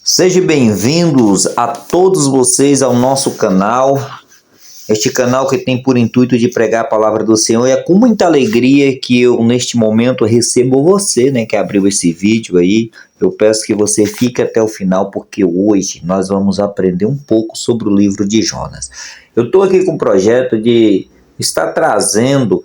Sejam bem-vindos a todos vocês ao nosso canal, este canal que tem por intuito de pregar a palavra do Senhor. E é com muita alegria que eu, neste momento, recebo você, que abriu esse vídeo aí. Eu peço que você fique até o final, porque hoje nós vamos aprender um pouco sobre o livro de Jonas. Eu estou aqui com o projeto de estar trazendo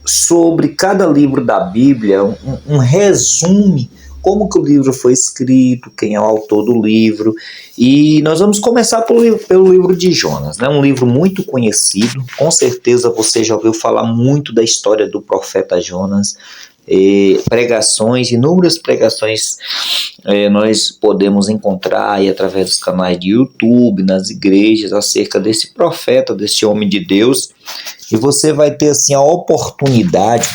sobre cada livro da Bíblia um resumo, como que o livro foi escrito, quem é o autor do livro. E nós vamos começar pelo livro de Jonas, um livro muito conhecido. Com certeza você já ouviu falar muito da história do profeta Jonas. Inúmeras pregações nós podemos encontrar aí através dos canais de YouTube, nas igrejas, acerca desse profeta, desse homem de Deus. E você vai ter assim a oportunidade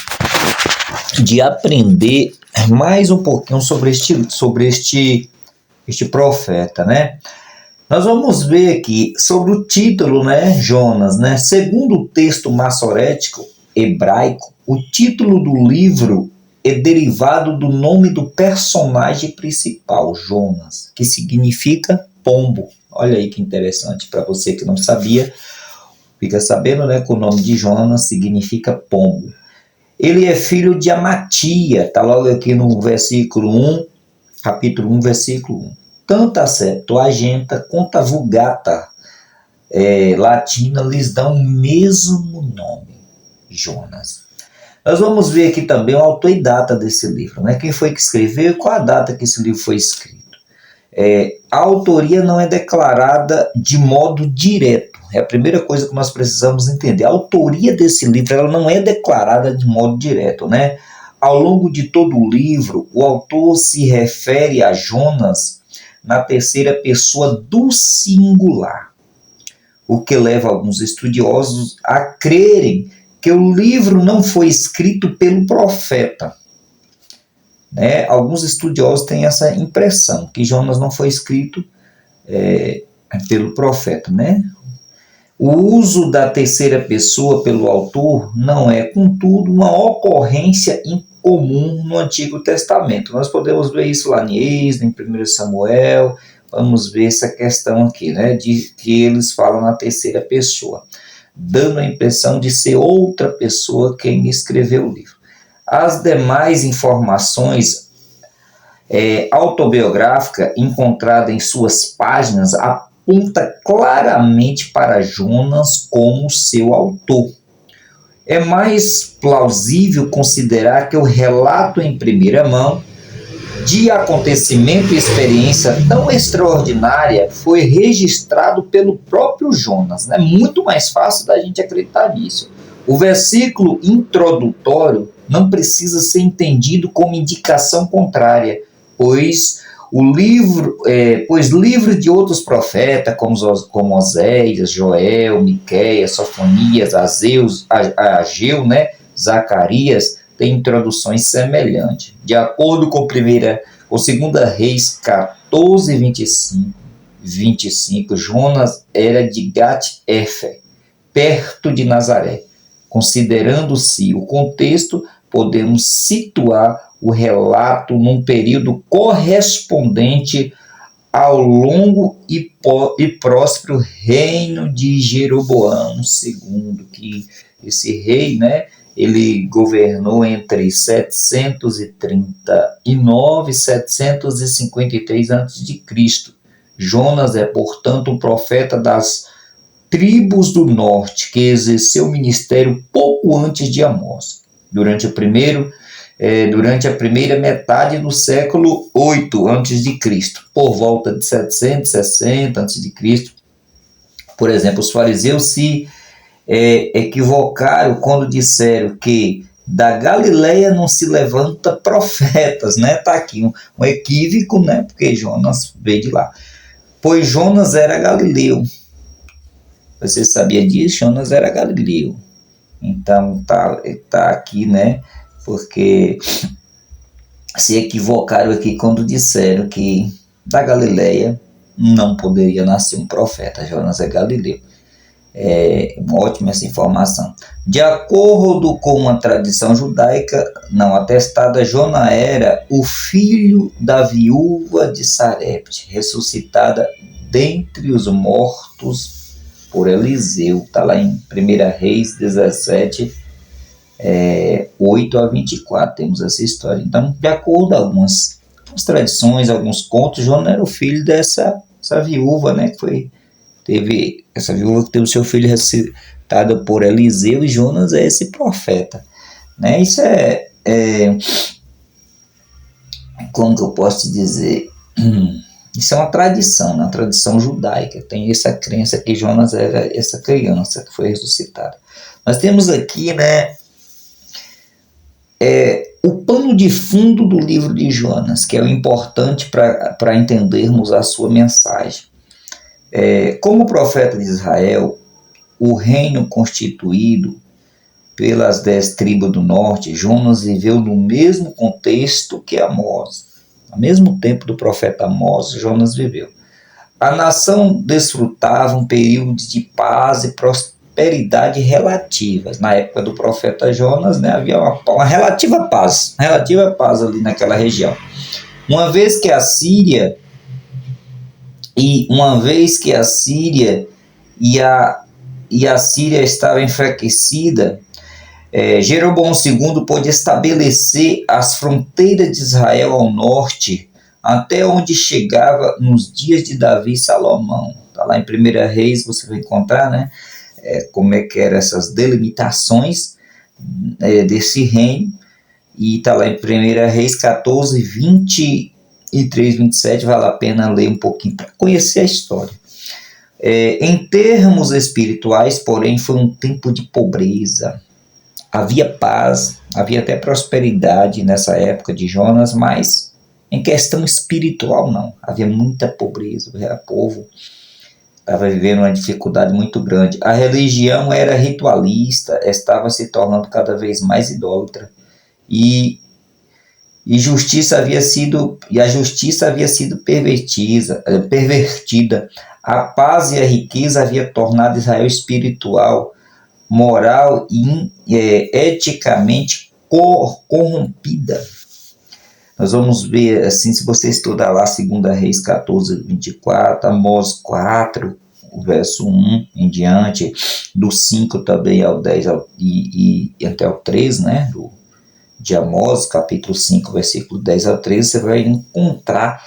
de aprender mais um pouquinho sobre este profeta, Nós vamos ver aqui sobre o título, Jonas, Segundo o texto massorético hebraico, o título do livro é derivado do nome do personagem principal, Jonas, que significa pombo. Olha aí que interessante, para você que não sabia, fica sabendo, que o nome de Jonas significa pombo. Ele é filho de Amatia, está logo aqui no versículo 1, capítulo 1, versículo 1. Tanto a Septuaginta quanto a Vulgata latina lhes dão o mesmo nome, Jonas. Nós vamos ver aqui também o autor e data desse livro, Quem foi que escreveu e qual a data que esse livro foi escrito. A autoria não é declarada de modo direto. É a primeira coisa que nós precisamos entender. A autoria desse livro ela não é declarada de modo direto, Ao longo de todo o livro, o autor se refere a Jonas na terceira pessoa do singular, o que leva alguns estudiosos a crerem que o livro não foi escrito pelo profeta. Alguns estudiosos têm essa impressão, que Jonas não foi escrito pelo profeta, O uso da terceira pessoa pelo autor não é, contudo, uma ocorrência incomum no Antigo Testamento. Nós podemos ver isso lá em Êxodo, em 1 Samuel, vamos ver essa questão aqui, de que eles falam na terceira pessoa, dando a impressão de ser outra pessoa quem escreveu o livro. As demais informações autobiográficas encontradas em suas páginas aponta claramente para Jonas como seu autor. É mais plausível considerar que o relato em primeira mão de acontecimento e experiência tão extraordinária foi registrado pelo próprio Jonas. É muito mais fácil da gente acreditar nisso. O versículo introdutório não precisa ser entendido como indicação contrária, pois livros de outros profetas, como Oséias, Joel, Miqueias, Sofonias, Ageu, Zacarias, têm introduções semelhantes. De acordo com 2 Reis 14, 25, Jonas era de Gat-Hefer, perto de Nazaré. Considerando-se o contexto, podemos situar o relato num período correspondente ao longo e próspero reino de Jeroboão II, que esse rei, ele governou entre 739 e 753 a.C. Jonas é, portanto, um profeta das tribos do norte, que exerceu o ministério pouco antes de Amós. Durante a primeira metade do século 8 a.C., por volta de 760 a.C., por exemplo, os fariseus se equivocaram quando disseram que da Galileia não se levanta profetas, Tá aqui um equívoco, Porque Jonas veio de lá. Pois Jonas era galileu. Você sabia disso? Jonas era galileu. Então tá aqui, Porque se equivocaram aqui quando disseram que da Galileia não poderia nascer um profeta. Jonas é galileu. Ótima essa informação. De acordo com uma tradição judaica não atestada, Jonas era o filho da viúva de Sarepte, ressuscitada dentre os mortos por Eliseu. Está lá em 1 Reis 17, 8 a 24, temos essa história. Então, de acordo com algumas tradições, alguns contos, Jonas era o filho dessa viúva, né, teve essa viúva que teve o seu filho ressuscitado por Eliseu, e Jonas é esse profeta, né? Isso como que eu posso te dizer? Isso é uma tradição, né? Uma tradição judaica. Tem essa crença que Jonas era essa criança que foi ressuscitada. Nós temos aqui, né, o pano de fundo do livro de Jonas, que é o importante para entendermos a sua mensagem. Como profeta de Israel, o reino constituído pelas 10 tribos do norte, Jonas viveu no mesmo contexto que Amós. Ao mesmo tempo do profeta Amós, Jonas viveu. A nação desfrutava um período de paz e prosperidade relativas. Na época do profeta Jonas, né, havia uma relativa paz ali naquela região. Uma vez que a Síria estava enfraquecida, Jeroboão II pôde estabelecer as fronteiras de Israel ao norte, até onde chegava nos dias de Davi e Salomão. Está lá em 1 Reis, você vai encontrar, né, como é que eram essas delimitações desse reino, e está lá em 1 Reis 14, 23, 27, vale a pena ler um pouquinho para conhecer a história. Em termos espirituais, porém, foi um tempo de pobreza. Havia paz, havia até prosperidade nessa época de Jonas, mas em questão espiritual não. Havia muita pobreza, o povo estava vivendo uma dificuldade muito grande. A religião era ritualista, estava se tornando cada vez mais idólatra, e a justiça havia sido pervertida. A paz e a riqueza havia tornado Israel espiritual, moral e eticamente corrompida. Nós vamos ver, assim, se você estudar lá 2 Reis 14, 24, Amós 4, o verso 1 em diante, do 5 também ao 10 e até ao 3, né, de Amós, capítulo 5, versículo 10 ao 13, você vai encontrar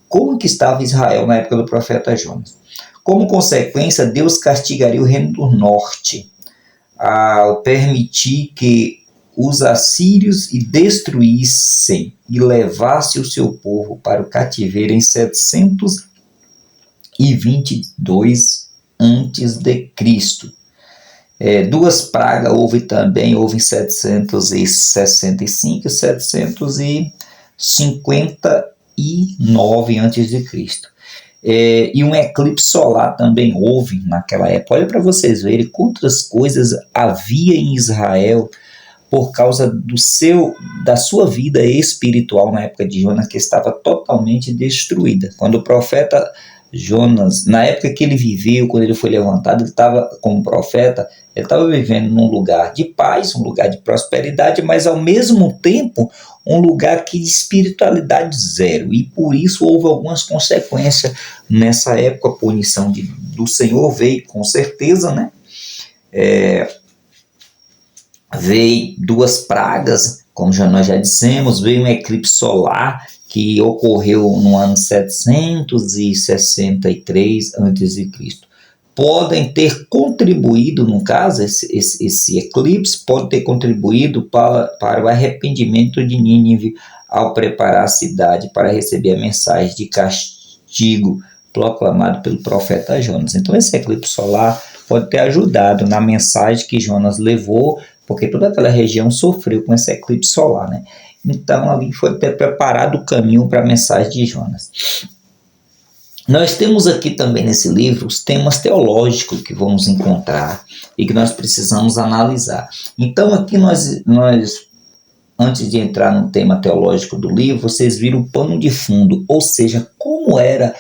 como que estava Israel na época do profeta Jonas. Como consequência, Deus castigaria o reino do norte, ao permitir que os assírios destruíssem e levassem o seu povo para o cativeiro em 722 a.C. Duas pragas houve em 765 e 759 a.C. E um eclipse solar também houve naquela época. Olha para vocês verem quantas coisas havia em Israel por causa da sua vida espiritual na época de Jonas, que estava totalmente destruída. Quando o profeta Jonas, na época que ele viveu, quando ele foi levantado, ele estava como profeta, ele estava vivendo num lugar de paz, um lugar de prosperidade, mas ao mesmo tempo um lugar de espiritualidade zero, e por isso houve algumas consequências nessa época. A punição do Senhor veio com certeza, né? Veio duas pragas, como nós já dissemos, veio um eclipse solar que ocorreu no ano 763 a.C. Podem ter contribuído, no caso, esse eclipse pode ter contribuído para o arrependimento de Nínive ao preparar a cidade para receber a mensagem de castigo proclamado pelo profeta Jonas. Então esse eclipse solar pode ter ajudado na mensagem que Jonas levou, porque toda aquela região sofreu com esse eclipse solar, né? Então ali foi ter preparado o caminho para a mensagem de Jonas. Nós temos aqui também nesse livro os temas teológicos que vamos encontrar e que nós precisamos analisar. Então aqui nós antes de entrar no tema teológico do livro, vocês viram o pano de fundo, ou seja, como era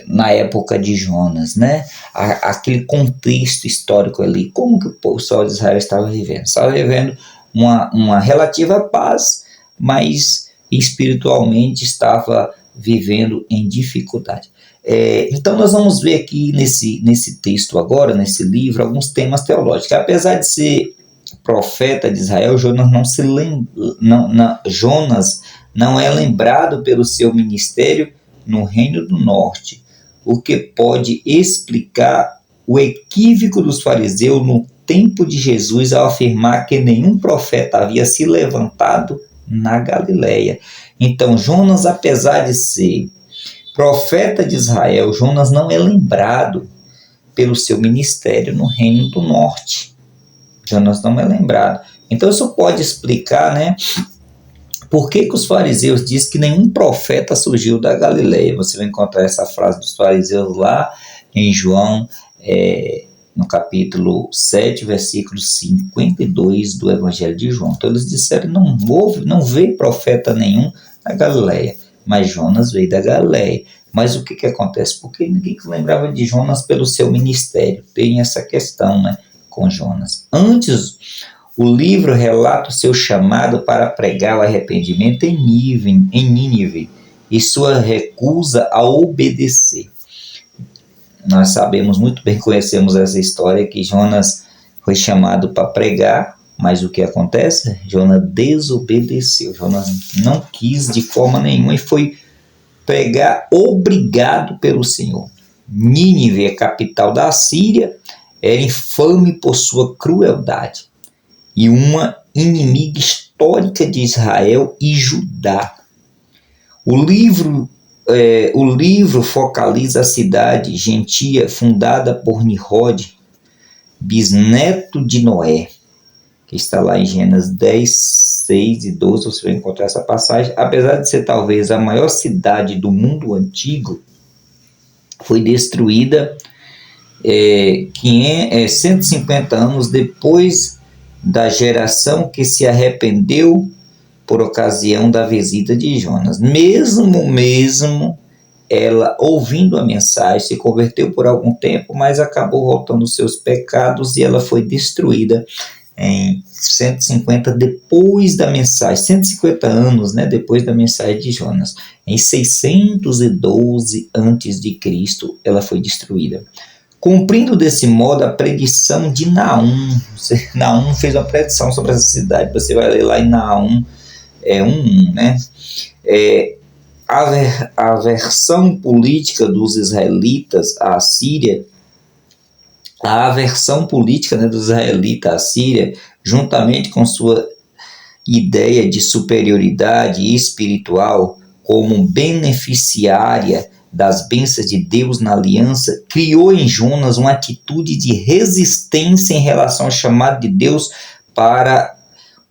na época de Jonas, né? Aquele contexto histórico ali, como que o pessoal de Israel estava vivendo? Estava vivendo uma relativa paz, mas espiritualmente estava vivendo em dificuldade. Então nós vamos ver aqui nesse texto agora, nesse livro, alguns temas teológicos. Apesar de ser profeta de Israel, Jonas Jonas não é lembrado pelo seu ministério no Reino do Norte, o que pode explicar o equívoco dos fariseus no tempo de Jesus ao afirmar que nenhum profeta havia se levantado na Galileia. Então, Jonas, apesar de ser profeta de Israel, Jonas não é lembrado pelo seu ministério no Reino do Norte. Jonas não é lembrado. Então, isso pode explicar, né, por que os fariseus dizem que nenhum profeta surgiu da Galileia. Você vai encontrar essa frase dos fariseus lá em João, no capítulo 7, versículo 52 do Evangelho de João. Então eles disseram, não veio profeta nenhum da Galileia, mas Jonas veio da Galileia. Mas o que acontece? Porque ninguém lembrava de Jonas pelo seu ministério. Tem essa questão, né, com Jonas. Antes, o livro relata o seu chamado para pregar o arrependimento em Nínive e sua recusa a obedecer. Nós sabemos muito bem, conhecemos essa história, que Jonas foi chamado para pregar, mas o que acontece? Jonas desobedeceu. Jonas não quis de forma nenhuma e foi pregar obrigado pelo Senhor. Nínive, a capital da Síria, era infame por sua crueldade e uma inimiga histórica de Israel e Judá. O livro focaliza a cidade gentia fundada por Nimrod, bisneto de Noé, que está lá em Gênesis 10, 6 e 12, você vai encontrar essa passagem. Apesar de ser talvez a maior cidade do mundo antigo, foi destruída 150 anos depois da geração que se arrependeu por ocasião da visita de Jonas. Mesmo ela, ouvindo a mensagem, se converteu por algum tempo, mas acabou voltando aos seus pecados e ela foi destruída em 150 depois da mensagem, 150 anos, né, depois da mensagem de Jonas. Em 612 a.C., ela foi destruída. Cumprindo desse modo a predição de Naum. Naum fez uma predição sobre essa cidade. Você vai ler lá em Naum 1, né? A aversão política dos israelitas à Síria, a aversão política, né, dos israelitas à Síria, juntamente com sua ideia de superioridade espiritual como beneficiária das bênçãos de Deus na aliança, criou em Jonas uma atitude de resistência em relação ao chamado de Deus para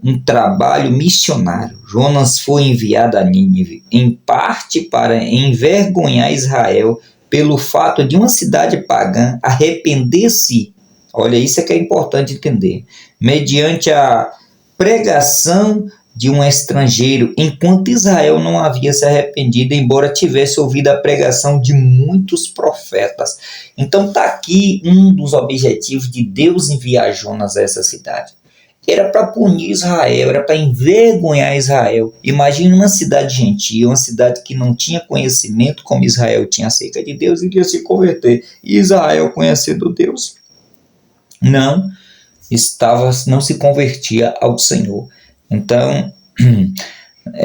um trabalho missionário. Jonas foi enviado a Nínive, em parte para envergonhar Israel pelo fato de uma cidade pagã arrepender-se. Olha, isso é que é importante entender. Mediante a pregação de um estrangeiro, enquanto Israel não havia se arrependido, embora tivesse ouvido a pregação de muitos profetas. Então está aqui um dos objetivos de Deus enviar Jonas a essa cidade. Era para punir Israel, era para envergonhar Israel. Imagine uma cidade gentil, uma cidade que não tinha conhecimento como Israel tinha acerca de Deus e que ia se converter. E Israel, conhecendo Deus, não se convertia ao Senhor. Então,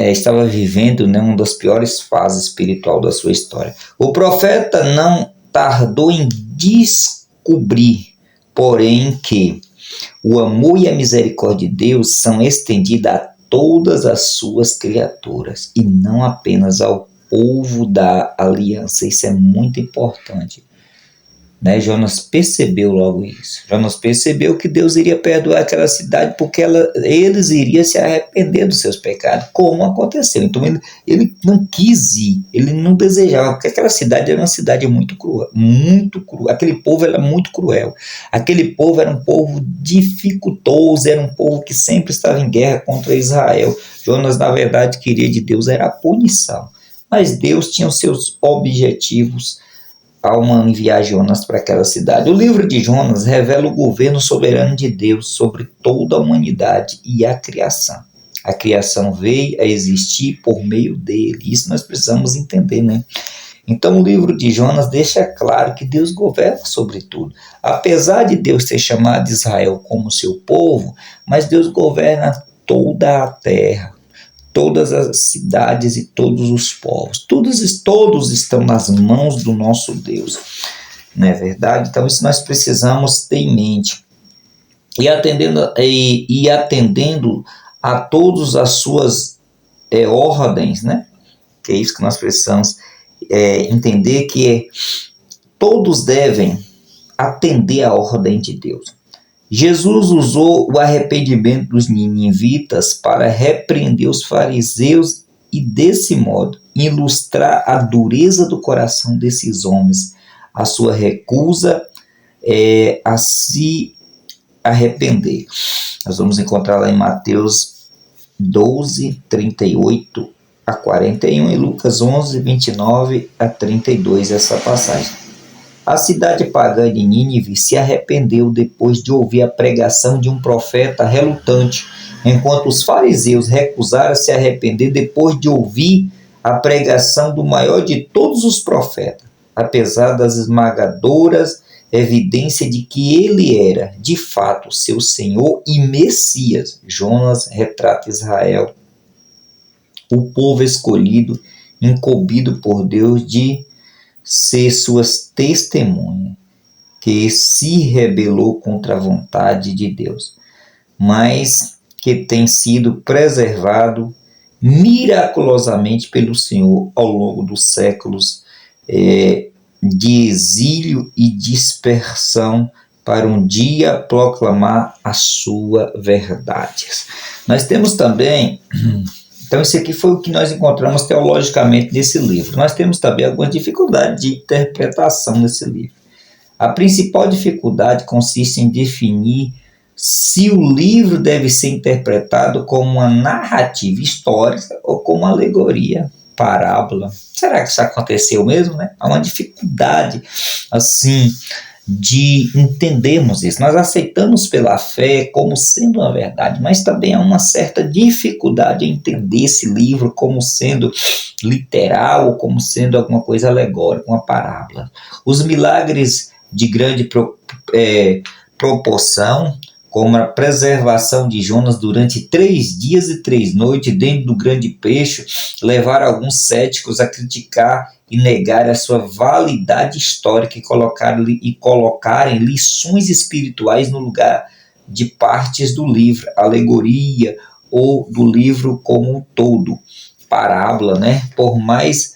estava vivendo, né, uma das piores fases espiritual da sua história. O profeta não tardou em descobrir, porém, que o amor e a misericórdia de Deus são estendidas a todas as suas criaturas e não apenas ao povo da aliança. Isso é muito importante, né? Jonas percebeu logo isso. Jonas percebeu que Deus iria perdoar aquela cidade porque eles iriam se arrepender dos seus pecados, como aconteceu. Então ele não quis ir, ele não desejava, porque aquela cidade era uma cidade muito cruel, muito cruel. Aquele povo era muito cruel. Aquele povo era um povo dificultoso, era um povo que sempre estava em guerra contra Israel. Jonas, na verdade, queria de Deus era a punição. mas Deus tinha os seus objetivos ao enviar Jonas para aquela cidade. O livro de Jonas revela o governo soberano de Deus sobre toda a humanidade e a criação. A criação veio a existir por meio dele. Isso nós precisamos entender, né? Então o livro de Jonas deixa claro que Deus governa sobre tudo. Apesar de Deus ter chamado Israel como seu povo, mas Deus governa toda a terra, todas as cidades e todos os povos. Todos estão nas mãos do nosso Deus. Não é verdade? Então isso nós precisamos ter em mente. E atendendo a todas as suas ordens, né? Que é isso que nós precisamos entender, que todos devem atender à ordem de Deus. Jesus usou o arrependimento dos ninivitas para repreender os fariseus e, desse modo, ilustrar a dureza do coração desses homens, a sua recusa a se arrepender. Nós vamos encontrar lá em Mateus 12, 38 a 41 e Lucas 11, 29 a 32, essa passagem. A cidade pagã de Nínive se arrependeu depois de ouvir a pregação de um profeta relutante, enquanto os fariseus recusaram se arrepender depois de ouvir a pregação do maior de todos os profetas, apesar das esmagadoras evidências de que ele era, de fato, seu Senhor e Messias. Jonas retrata Israel, o povo escolhido, incumbido por Deus de ser suas testemunhas, que se rebelou contra a vontade de Deus, mas que tem sido preservado miraculosamente pelo Senhor ao longo dos séculos de exílio e dispersão, para um dia proclamar a sua verdade. Nós temos também, então isso aqui foi o que nós encontramos teologicamente nesse livro. Nós temos também algumas dificuldades de interpretação nesse livro. A principal dificuldade consiste em definir se o livro deve ser interpretado como uma narrativa histórica ou como uma alegoria, parábola. Será que isso aconteceu mesmo, né? Há uma dificuldade, assim, de entendermos isso. Nós aceitamos pela fé como sendo uma verdade, mas também há uma certa dificuldade em entender esse livro como sendo literal ou como sendo alguma coisa alegórica, uma parábola. Os milagres de grande proporção, como a preservação de Jonas durante 3 dias e 3 noites dentro do grande peixe, levaram alguns céticos a criticar e negar a sua validade histórica e colocarem lições espirituais no lugar de partes do livro, alegoria ou do livro como um todo, parábola, né? Por mais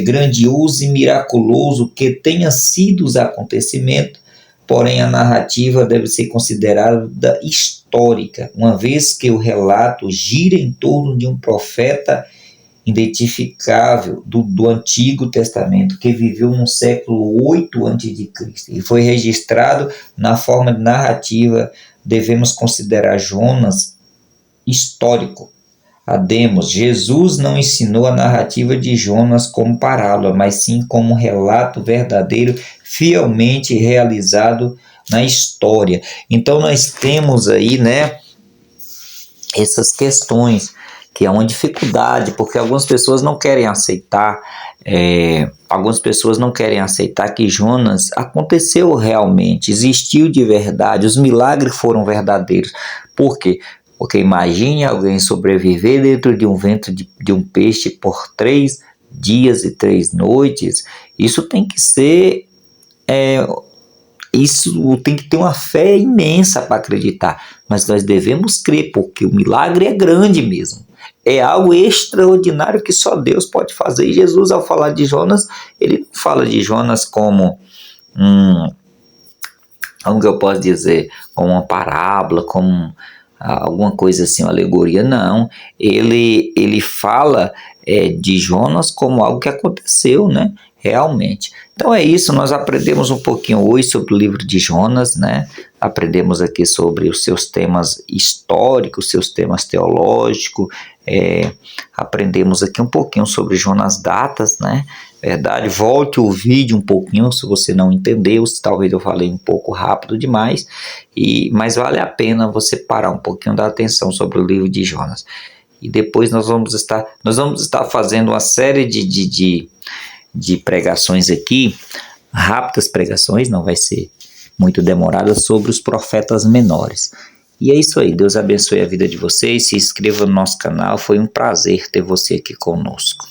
grandioso e miraculoso que tenha sido os acontecimentos, porém a narrativa deve ser considerada histórica, uma vez que o relato gira em torno de um profeta identificável do Antigo Testamento, que viveu no século 8 a.C. e foi registrado na forma de narrativa. Devemos considerar Jonas histórico. Ademos, Jesus não ensinou a narrativa de Jonas como parábola, mas sim como um relato verdadeiro, fielmente realizado na história. Então nós temos aí, né, essas questões, que é uma dificuldade, porque algumas pessoas não querem aceitar, que Jonas aconteceu realmente, existiu de verdade, os milagres foram verdadeiros. Por quê? Porque imagine alguém sobreviver dentro de um ventre de um peixe por 3 dias e 3 noites. Isso tem que ser... Isso tem que ter uma fé imensa para acreditar. Mas nós devemos crer, porque o milagre é grande mesmo. É algo extraordinário que só Deus pode fazer. E Jesus, ao falar de Jonas, ele não fala de Jonas como como que eu posso dizer? Como uma parábola, como alguma coisa assim, uma alegoria. Não. Ele fala de Jonas como algo que aconteceu, né? Realmente. Então é isso, nós aprendemos um pouquinho hoje sobre o livro de Jonas, né? Aprendemos aqui sobre os seus temas históricos, seus temas teológicos, aprendemos aqui um pouquinho sobre Jonas Datas, né? Verdade, volte o vídeo um pouquinho se você não entendeu, se talvez eu falei um pouco rápido demais, mas vale a pena você parar um pouquinho, dar atenção sobre o livro de Jonas. E depois nós vamos estar fazendo uma série de pregações aqui, rápidas pregações, não vai ser muito demoradas, sobre os profetas menores. E é isso aí, Deus abençoe a vida de vocês, se inscreva no nosso canal, foi um prazer ter você aqui conosco.